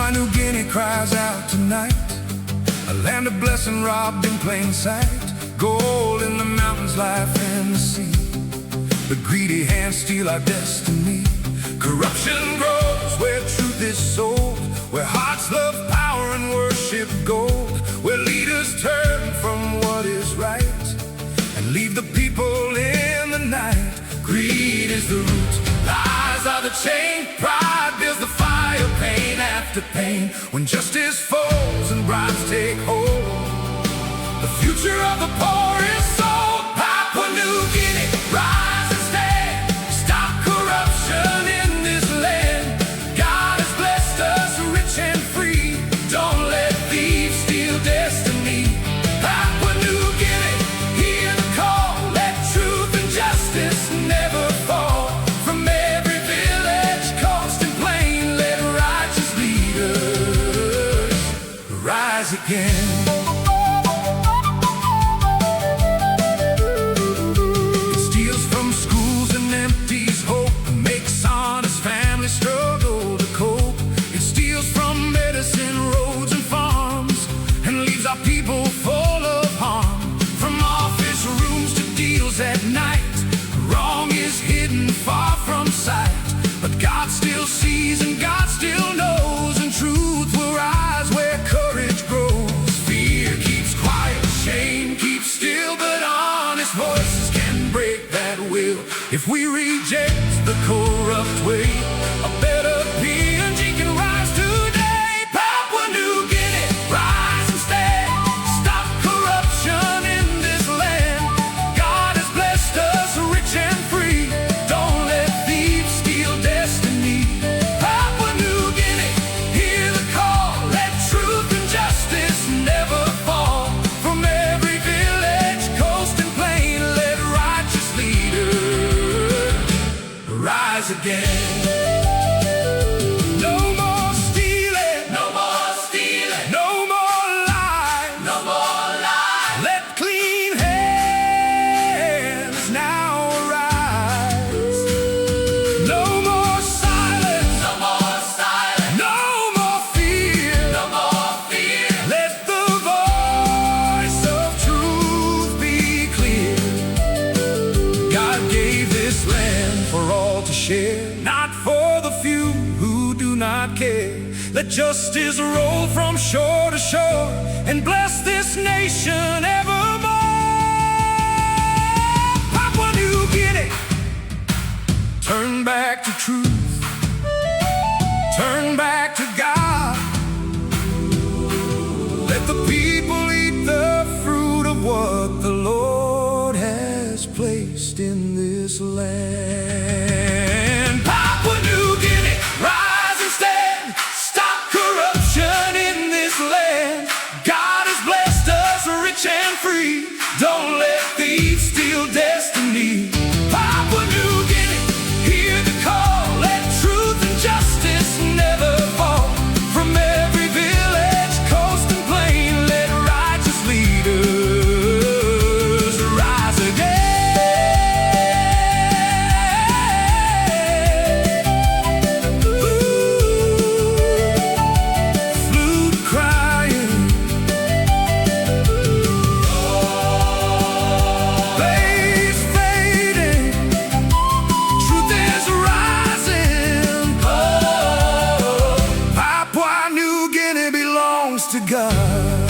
Papua New Guinea cries out tonight, a land of blessing robbed in plain sight. Gold in the mountains, life in the sea. The greedy hands steal our destiny. Corruption grows where truth is sold, where hearts love power and worship gold, where leaders turn from what is right and leave the people in the night. Greed is the root, lies are the chain, pride builds the fire, pain after pain. When justice falls and bribes take hold, the future of the poor is sold. Papua New Guinea, rise and stand. Stop corruption in this land. God has blessed us rich and free. Don't let thieves steal destiny. Papua New Guinea, hear the call. Let truth and justice never fall. From every village, coast and plain, let righteous leaders rise again. People full of harm, from office rooms to deals at night. Wrong is hidden far from sight, but God still sees and God still knows, and truth will rise where courage grows. Fear keeps quiet, shame keeps still, but honest voices can break that will. If we reject the corrupt way, a better PNG can rise today. Papua New Guinea, rise and stand. Again. No more stealing, no more stealing, no more lying, no more lying. Let clean hands now arise. No more silence, no more silence, no more fear, no more fear. Let the voice of truth be clear. God gave this land for all to share, not for the few who do not care. Let justice roll from shore to shore and bless this nation evermore. Papua New Guinea, turn back to truth, turn back to God. Let the people eat the fruit of what the Lord has placed in this land. Papua New Guinea, rise and stand. Stop corruption in this land. God has blessed us rich and free. Don't let thieves steal destiny. Papua New Guinea, hear the call. Let truth and justice never fall. From every village, coast and plain, let righteous leaders rise again. To God.